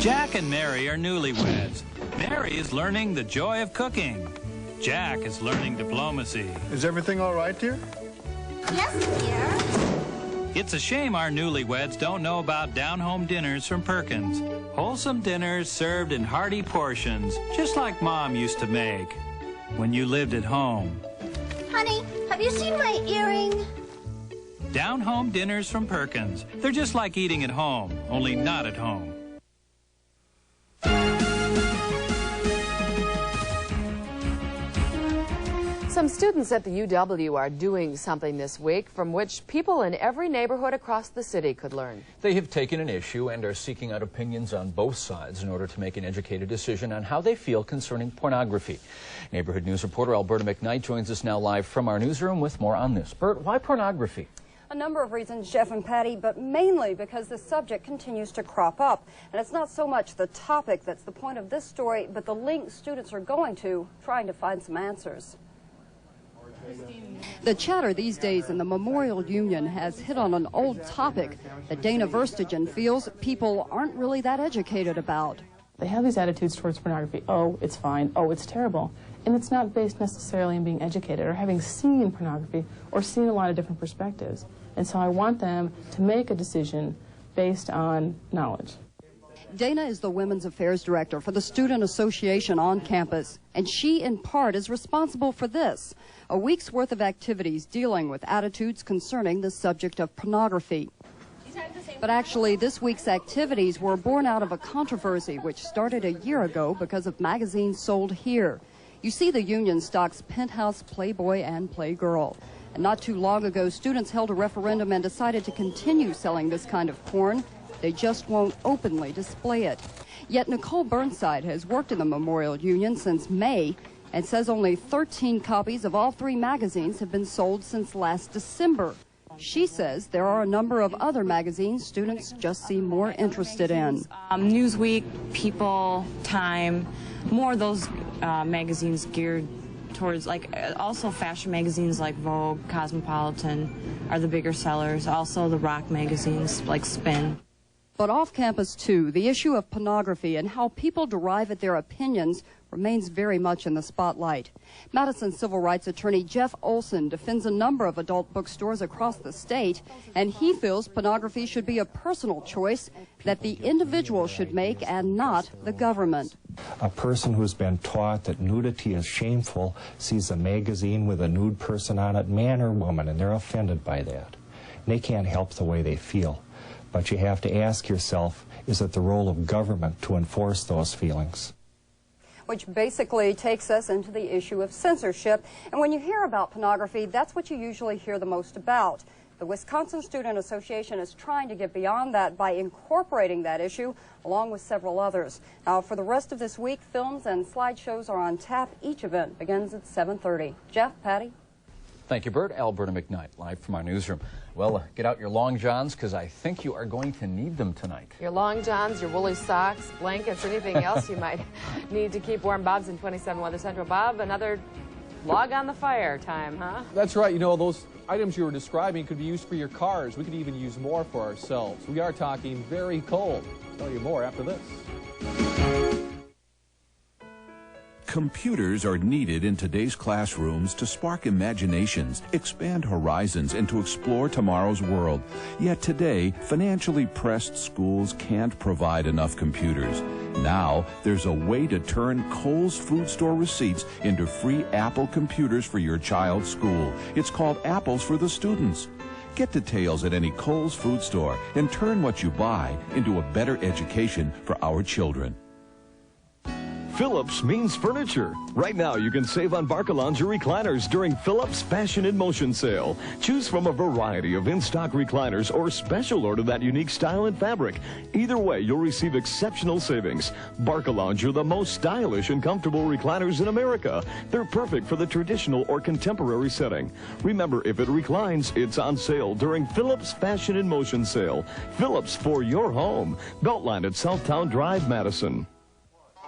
Jack and Mary are newlyweds. Mary is learning the joy of cooking. Jack is learning diplomacy. Is everything all right, dear? Yes, dear. It's a shame our newlyweds don't know about down-home dinners from Perkins. Wholesome dinners served in hearty portions, just like Mom used to make when you lived at home. Honey, have you seen my earring? Down-home dinners from Perkins. They're just like eating at home, only not at home. Some students at the UW are doing something this week from which people in every neighborhood across the city could learn. They have taken an issue and are seeking out opinions on both sides in order to make an educated decision on how they feel concerning pornography. Neighborhood News reporter Alberta McKnight joins us now live from our newsroom with more on this. Bert, why pornography? A number of reasons, Jeff and Patty, but mainly because the subject continues to crop up. And it's not so much the topic that's the point of this story, but the link students are going to, trying to find some answers. The chatter these days in the Memorial Union has hit on an old topic that Dana Verstegen feels people aren't really that educated about. They have these attitudes towards pornography. Oh, it's fine. Oh, it's terrible. And it's not based necessarily in being educated or having seen pornography or seen a lot of different perspectives. And so I want them to make a decision based on knowledge. Dana is the Women's Affairs Director for the Student Association on campus, and she, in part, is responsible for this, a week's worth of activities dealing with attitudes concerning the subject of pornography. But actually, this week's activities were born out of a controversy which started a year ago because of magazines sold here. You see the union stocks Penthouse, Playboy, and Playgirl. And not too long ago, students held a referendum and decided to continue selling this kind of porn. They just won't openly display it. Yet Nicole Burnside has worked in the Memorial Union since May and says only 13 copies of all 3 magazines have been sold since last December. She says there are a number of other magazines students just seem more interested in. Newsweek, People, Time, more of those magazines geared towards, also fashion magazines like Vogue, Cosmopolitan are the bigger sellers. Also the rock magazines like Spin. But off campus, too, the issue of pornography and how people derive at their opinions remains very much in the spotlight. Madison civil rights attorney Jeff Olson defends a number of adult bookstores across the state, and he feels pornography should be a personal choice that the individual should make and not the government. A person who's been taught that nudity is shameful sees a magazine with a nude person on it, man or woman, and they're offended by that. And they can't help the way they feel. But you have to ask yourself, is it the role of government to enforce those feelings? Which basically takes us into the issue of censorship. And when you hear about pornography, that's what you usually hear the most about. The Wisconsin Student Association is trying to get beyond that by incorporating that issue along with several others. Now, for the rest of this week, films and slideshows are on tap. Each event begins at 7:30. Jeff, Patty? Thank you, Bert. Alberta McKnight, live from our newsroom. Well, get out your long johns, because I think you are going to need them tonight. Your long johns, your woolly socks, blankets, anything else you might need to keep warm. Bob's in 27 Weather Central. Bob, another log on the fire time, huh? That's right. You know, those items you were describing could be used for your cars. We could even use more for ourselves. We are talking very cold. I'll tell you more after this. Computers are needed in today's classrooms to spark imaginations, expand horizons, and to explore tomorrow's world. Yet today, financially pressed schools can't provide enough computers. Now, there's a way to turn Kohl's Food Store receipts into free Apple computers for your child's school. It's called Apples for the Students. Get details at any Kohl's Food Store and turn what you buy into a better education for our children. Phillips means furniture. Right now, you can save on Barcalonger recliners during Phillips Fashion in Motion sale. Choose from a variety of in-stock recliners or special order that unique style and fabric. Either way, you'll receive exceptional savings. Barcalonger, the most stylish and comfortable recliners in America. They're perfect for the traditional or contemporary setting. Remember, if it reclines, it's on sale during Phillips Fashion in Motion sale. Phillips for your home. Beltline at Southtown Drive, Madison.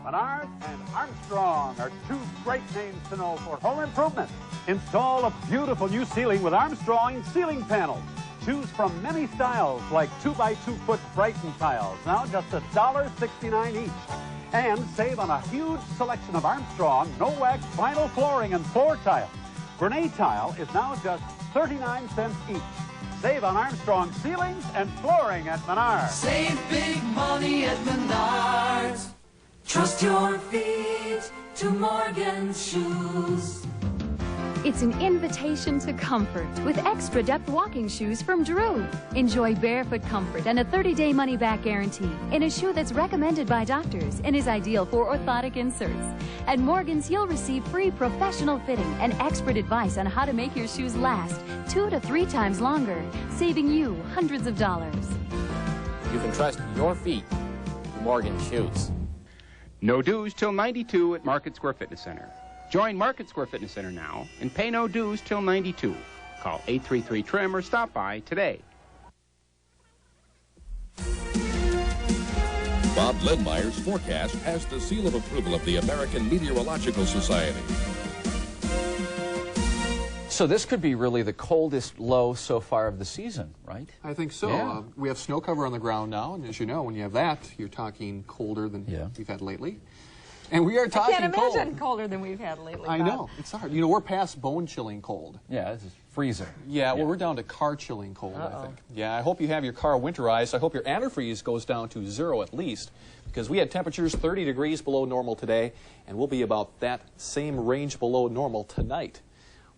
Menard and Armstrong are 2 great names to know for home improvement. Install a beautiful new ceiling with Armstrong ceiling panels. Choose from many styles like 2x2-foot Brighton tiles, now just $1.69 each. And save on a huge selection of Armstrong no-wax vinyl flooring and floor tile. Grenade tile is now just 39 cents each. Save on Armstrong ceilings and flooring at Menards. Save big money at Menards. Trust your feet to Morgan's Shoes. It's an invitation to comfort with extra depth walking shoes from Drew. Enjoy barefoot comfort and a 30-day money-back guarantee in a shoe that's recommended by doctors and is ideal for orthotic inserts. At Morgan's, you'll receive free professional fitting and expert advice on how to make your shoes last 2 to 3 times longer, saving you hundreds of dollars. You can trust your feet to Morgan's Shoes. No dues till 92 at Market Square Fitness Center. Join Market Square Fitness Center now and pay no dues till 92. Call 833-TRIM or stop by today. Bob Lindmeier's forecast has the seal of approval of the American Meteorological Society. So this could be really the coldest low so far of the season, right? I think so. Yeah. We have snow cover on the ground now, and as you know, when you have that, you're talking colder than we've had lately. And we are talking I can't cold. imagine colder than we've had lately. I know. It's hard. You know, we're past bone-chilling cold. Yeah, this is freezing. Yeah, well, we're down to car-chilling cold, I think. Yeah, I hope you have your car winterized. I hope your antifreeze goes down to 0 at least, because we had temperatures 30 degrees below normal today, and we'll be about that same range below normal tonight.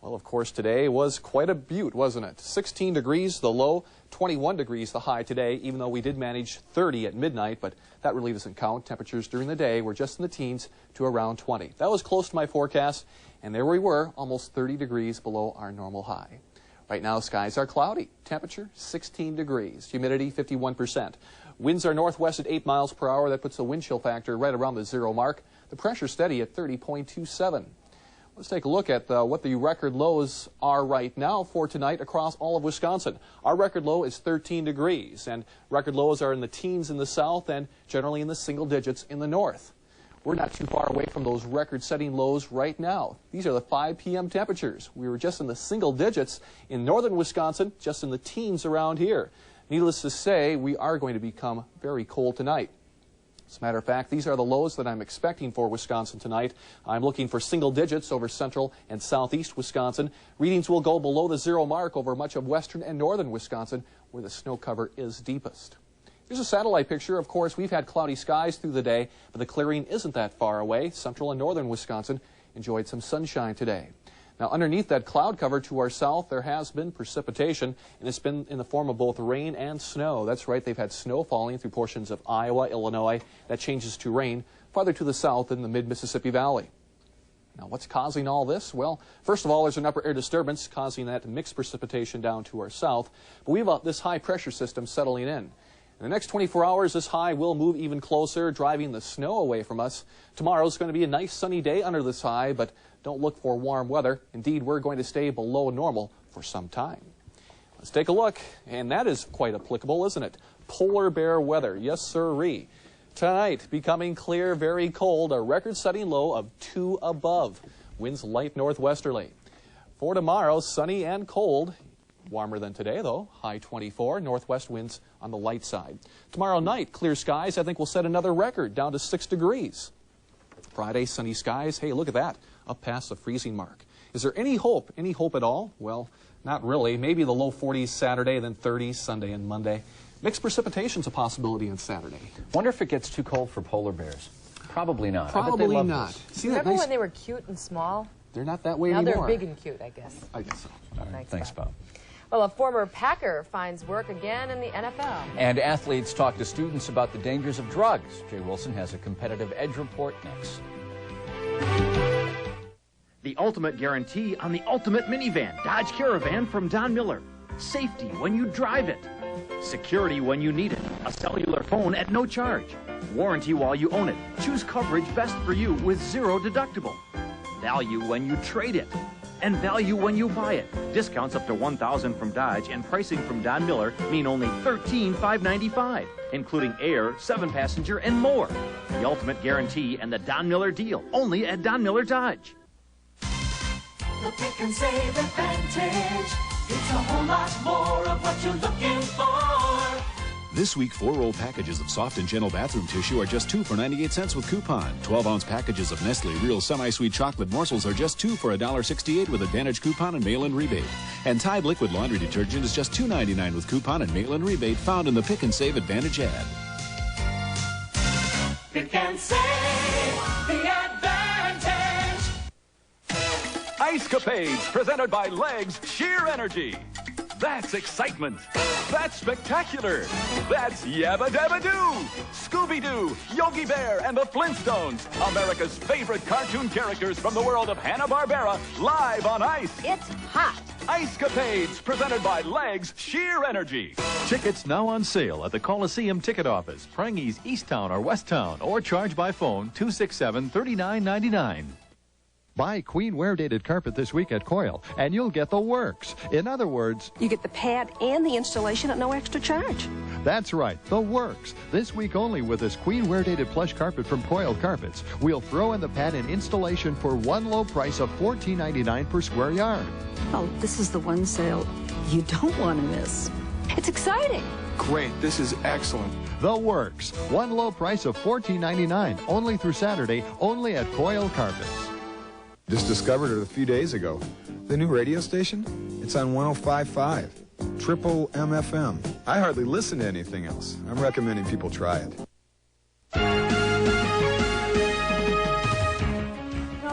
Well, of course, today was quite a beaut, wasn't it? 16 degrees the low, 21 degrees the high today, even though we did manage 30 at midnight, but that really doesn't count. Temperatures during the day were just in the teens to around 20. That was close to my forecast, and there we were, almost 30 degrees below our normal high. Right now, skies are cloudy. Temperature, 16 degrees. Humidity, 51%. Winds are northwest at 8 miles per hour. That puts the wind chill factor right around the 0 mark. The pressure steady at 30.27. Let's take a look at what the record lows are right now for tonight across all of Wisconsin. Our record low is 13 degrees, and record lows are in the teens in the south and generally in the single digits in the north. We're not too far away from those record-setting lows right now. These are the 5 p.m. temperatures. We were just in the single digits in northern Wisconsin, just in the teens around here. Needless to say, we are going to become very cold tonight. As a matter of fact, these are the lows that I'm expecting for Wisconsin tonight. I'm looking for single digits over central and southeast Wisconsin. Readings will go below the 0 mark over much of western and northern Wisconsin, where the snow cover is deepest. Here's a satellite picture. Of course, we've had cloudy skies through the day, but the clearing isn't that far away. Central and northern Wisconsin enjoyed some sunshine today. Now, underneath that cloud cover to our south, there has been precipitation, and it's been in the form of both rain and snow. That's right, they've had snow falling through portions of Iowa, Illinois. That changes to rain farther to the south in the mid-Mississippi Valley. Now, what's causing all this? Well, first of all, there's an upper air disturbance causing that mixed precipitation down to our south. But we have this high-pressure system settling in. In the next 24 hours, this high will move even closer, driving the snow away from us. Tomorrow's going to be a nice sunny day under this high, but don't look for warm weather. Indeed, we're going to stay below normal for some time. Let's take a look, and that is quite applicable, isn't it? Polar bear weather, yes sirree. Tonight, becoming clear, very cold, a record-setting low of 2 above. Winds light northwesterly. For tomorrow, sunny and cold. Warmer than today, though. High 24, northwest winds on the light side. Tomorrow night, clear skies, I think we'll set another record, down to 6 degrees. Friday, sunny skies. Hey, look at that, up past the freezing mark. Is there any hope at all? Well, not really. Maybe the low 40s Saturday, then 30s Sunday and Monday. Mixed precipitation's a possibility on Saturday. Wonder if it gets too cold for polar bears. Probably not. Probably not. See, remember when they were cute and small? They're not that way now anymore. Now they're big and cute, I guess. I guess so. All right. Thanks, Bob. Well, a former Packer finds work again in the NFL. And athletes talk to students about the dangers of drugs. Jay Wilson has a competitive edge report next. The ultimate guarantee on the ultimate minivan, Dodge Caravan from Don Miller. Safety when you drive it. Security when you need it. A cellular phone at no charge. Warranty while you own it. Choose coverage best for you with 0 deductible. Value when you trade it. And value when you buy it. Discounts up to $1,000 from Dodge and pricing from Don Miller mean only $13,595, including air, 7-passenger, and more. The ultimate guarantee and the Don Miller deal, only at Don Miller Dodge. The Pick and Save Advantage. It's a whole lot more of what you're looking for. This week, 4-roll packages of soft and gentle bathroom tissue are just 2 for 98 cents with coupon. 12-ounce packages of Nestle Real Semi-Sweet Chocolate Morsels are just 2 for $1.68 with Advantage coupon and mail-in rebate. And Tide Liquid Laundry Detergent is just $2.99 with coupon and mail-in rebate found in the Pick and Save Advantage ad. Pick and Save the Advantage. Ice-Capades, presented by Legs Sheer Energy. That's excitement. That's spectacular. That's Yabba Dabba Doo, Scooby-Doo, Yogi Bear, and the Flintstones. America's favorite cartoon characters from the world of Hanna-Barbera, live on ice. It's hot. Ice-Capades, presented by Legs Sheer Energy. Tickets now on sale at the Coliseum Ticket Office, Prangies, Easttown or Westtown, or charge by phone 267-3999. Buy Queen Wear-Dated carpet this week at Coil, and you'll get the works. In other words, you get the pad and the installation at no extra charge. That's right, the works. This week only with this Queen Wear-Dated plush carpet from Coil Carpets. We'll throw in the pad and installation for one low price of $14.99 per square yard. Oh, this is the one sale you don't want to miss. It's exciting. Great, this is excellent. The works. One low price of $14.99, only through Saturday, only at Coil Carpets. Just discovered it a few days ago. The new radio station? It's on 105.5, Triple MFM. I hardly listen to anything else. I'm recommending people try it.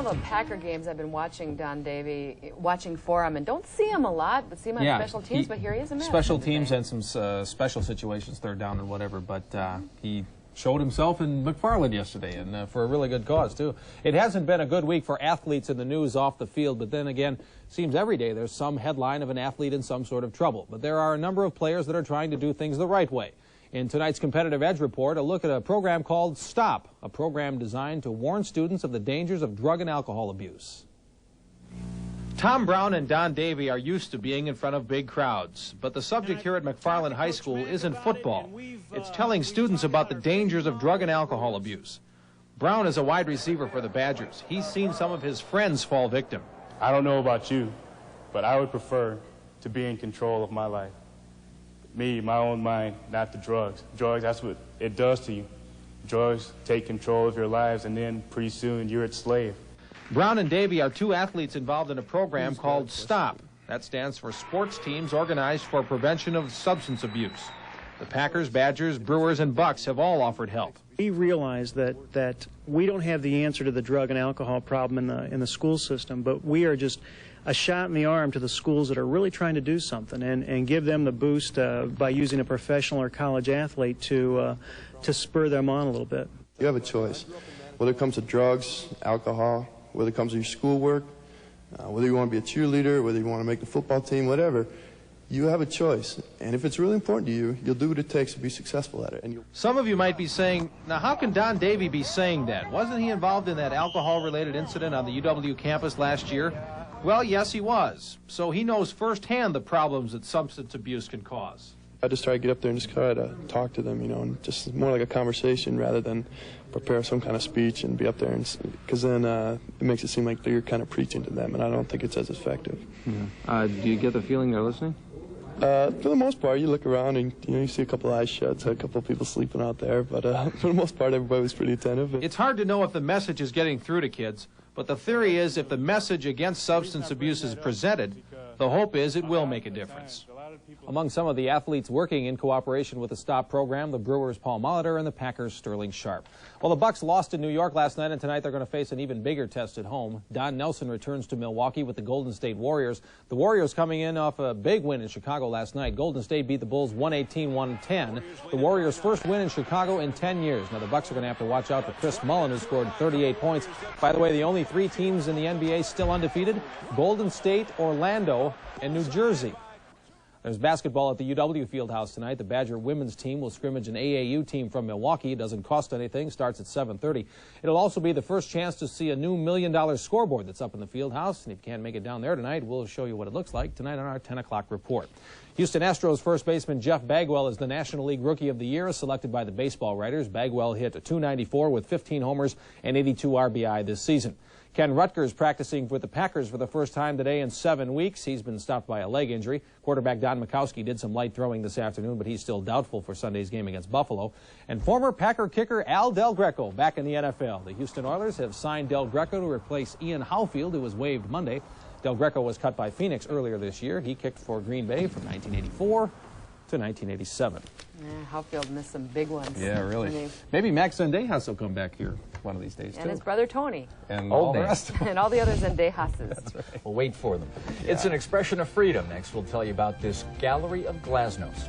The Packer games I've been watching, Don Davey, watching for him, and don't see him a lot, but see him on special teams, but here he is in Madison Special teams today. and some special situations, third down and whatever, but he showed himself in McFarland yesterday, and for a really good cause, too. It hasn't been a good week for athletes in the news off the field, but then again, seems every day there's some headline of an athlete in some sort of trouble. But there are a number of players that are trying to do things the right way. In tonight's Competitive Edge report, a look at a program called S.T.O.P, a program designed to warn students of the dangers of drug and alcohol abuse. Tom Brown and Don Davey are used to being in front of big crowds, but the subject here at McFarland High School isn't football. It's telling students about the dangers of drug and alcohol abuse. Brown is a wide receiver for the Badgers. He's seen some of his friends fall victim. I don't know about you, but I would prefer to be in control of my life. Me, my own mind, not the drugs. Drugs, that's what it does to you. Drugs take control of your lives, and then pretty soon you're its slave. Brown and Davey are two athletes involved in a program called S.T.O.P. That stands for Sports Teams Organized for Prevention of Substance Abuse. The Packers, Badgers, Brewers, and Bucks have all offered help. We realize that we don't have the answer to the drug and alcohol problem in the school system, but we are just a shot in the arm to the schools that are really trying to do something and give them the boost by using a professional or college athlete to spur them on a little bit. You have a choice, whether it comes to drugs, alcohol, whether it comes to your schoolwork, whether you want to be a cheerleader, whether you want to make the football team, whatever. You have a choice, and if it's really important to you, you'll do what it takes to be successful at it. And some of you might be saying, now how can Don Davey be saying that? Wasn't he involved in that alcohol-related incident on the UW campus last year? Well, yes, he was. So he knows firsthand the problems that substance abuse can cause. I just try to get up there and just try to talk to them, you know, and just more like a conversation rather than prepare some kind of speech and be up there, because then it makes it seem like you're kind of preaching to them, and I don't think it's as effective. Yeah. Do you get the feeling they're listening? For the most part, you look around and you see a couple eyes shut, so a couple of people sleeping out there, but for the most part, everybody was pretty attentive. It's hard to know if the message is getting through to kids, but the theory is if the message against substance abuse is presented, the hope is it will make a difference. Among some of the athletes working in cooperation with the S.T.O.P program, the Brewers' Paul Molitor and the Packers' Sterling Sharp. Well, the Bucks lost in New York last night, and tonight they're going to face an even bigger test at home. Don Nelson returns to Milwaukee with the Golden State Warriors. The Warriors coming in off a big win in Chicago last night. Golden State beat the Bulls 118-110. The Warriors' first win in Chicago in 10 years. Now, the Bucks are going to have to watch out for Chris Mullin, who scored 38 points. By the way, the only three teams in the NBA still undefeated: Golden State, Orlando, and New Jersey. There's basketball at the UW Fieldhouse tonight. The Badger women's team will scrimmage an AAU team from Milwaukee. It doesn't cost anything. Starts at 7:30. It'll also be the first chance to see a new $1 million scoreboard that's up in the Fieldhouse. And if you can't make it down there tonight, we'll show you what it looks like tonight on our 10 o'clock report. Houston Astros first baseman Jeff Bagwell is the National League Rookie of the Year, selected by the baseball writers. Bagwell hit .294 with 15 homers and 82 RBI this season. Ken Rutgers practicing with the Packers for the first time today in 7 weeks. He's been stopped by a leg injury. Quarterback Don Mikowski did some light throwing this afternoon, but he's still doubtful for Sunday's game against Buffalo. And former Packer kicker Al Del Greco back in the NFL. The Houston Oilers have signed Del Greco to replace Ian Howfield, who was waived Monday. Del Greco was cut by Phoenix earlier this year. He kicked for Green Bay from 1984 to 1987. Yeah, Howfield missed some big ones. Yeah, really. Maybe Max Zendejas will come back here one of these days, too. And his brother Tony. And all the rest. And all the other Zendejases. That's right. We'll wait for them. Yeah. It's an expression of freedom. Next, we'll tell you about this gallery of glasnost.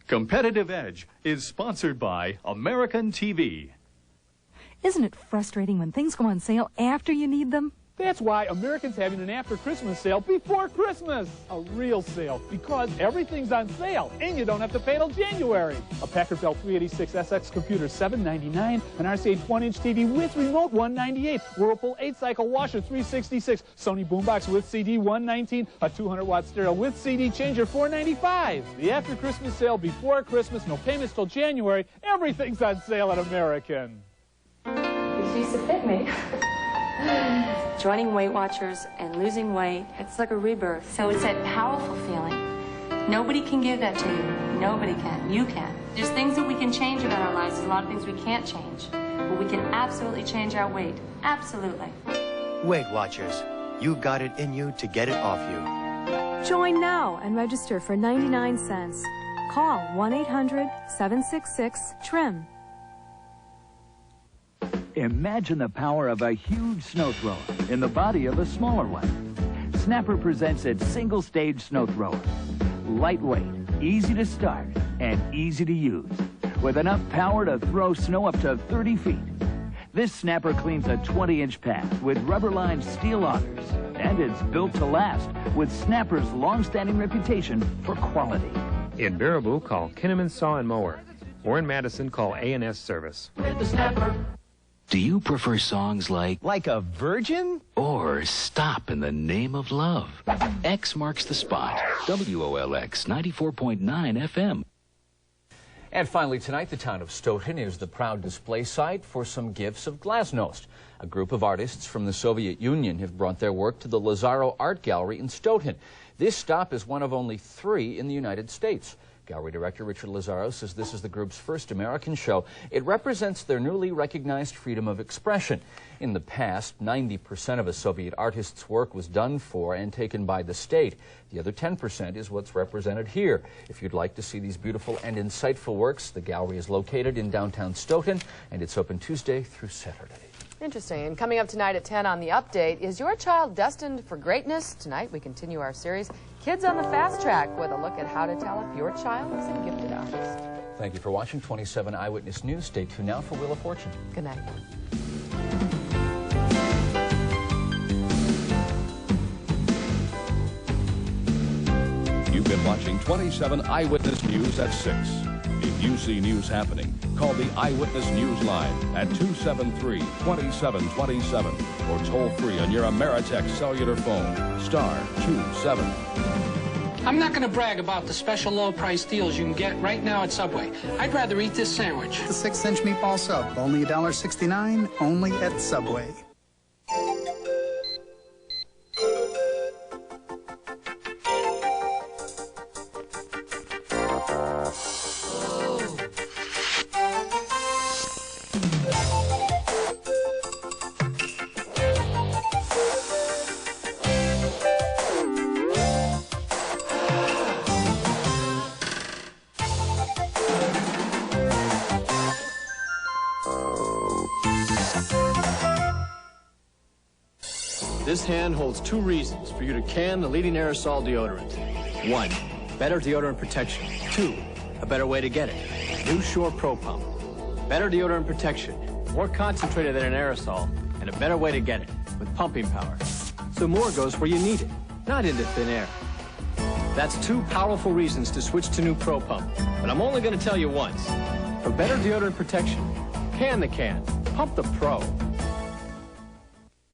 Competitive Edge is sponsored by American TV. Isn't it frustrating when things go on sale after you need them? That's why American's having an after-Christmas sale before Christmas. A real sale, because everything's on sale, and you don't have to pay till January. A Packard Bell 386 SX computer, $799. An RCA 1-inch TV with remote, $198. Whirlpool 8-cycle washer, $366. Sony boombox with CD, $119. A 200-watt stereo with CD changer, $495. The after-Christmas sale before Christmas, no payments till January. Everything's on sale at American. It used to fit me. Joining Weight Watchers and losing weight, it's like a rebirth. So it's that powerful feeling. Nobody can give that to you. Nobody can. You can. There's things that we can change about our lives. There's a lot of things we can't change. But we can absolutely change our weight. Absolutely. Weight Watchers. You've got it in you to get it off you. Join now and register for 99 cents. Call 1-800-766-TRIM. Imagine the power of a huge snow thrower in the body of a smaller one. Snapper presents its single-stage snow thrower. Lightweight, easy to start, and easy to use. With enough power to throw snow up to 30 feet. This Snapper cleans a 20-inch path with rubber-lined steel augers. And it's built to last with Snapper's long-standing reputation for quality. In Baraboo, call Kinnaman Saw and Mower. Or in Madison, call A&S Service. With the Snapper. Do you prefer songs like a Virgin? Or Stop in the Name of Love? X marks the spot. WOLX 94.9 FM. And finally tonight, the town of Stoughton is the proud display site for some gifts of glasnost. A group of artists from the Soviet Union have brought their work to the Lazzaro Art Gallery in Stoughton. This stop is one of only 3 in the United States. Gallery director Richard Lazzaro says this is the group's first American show. It represents their newly recognized freedom of expression. In the past, 90% of a Soviet artist's work was done for and taken by the state. The other 10% is what's represented here. If you'd like to see these beautiful and insightful works, the gallery is located in downtown Stoughton, and it's open Tuesday through Saturday. Interesting. And coming up tonight at 10 on The Update, is your child destined for greatness? Tonight we continue our series, Kids on the Fast Track, with a look at how to tell if your child is a gifted artist. Thank you for watching 27 Eyewitness News. Stay tuned now for Wheel of Fortune. Good night. You've been watching 27 Eyewitness News at 6. If you see news happening, call the Eyewitness News line at 273-2727 or toll free on your Ameritech cellular phone, *27. I'm not going to brag about the special low-price deals you can get right now at Subway. I'd rather eat this sandwich. The 6-inch meatball sub, only $1.69, only at Subway. This hand holds 2 reasons for you to can the leading aerosol deodorant. 1, better deodorant protection. 2, a better way to get it. New Shore Pro Pump. Better deodorant protection, more concentrated than an aerosol, and a better way to get it, with pumping power. So more goes where you need it, not into thin air. That's 2 powerful reasons to switch to new Pro Pump, but I'm only going to tell you once. For better deodorant protection, can the can, pump the Pro.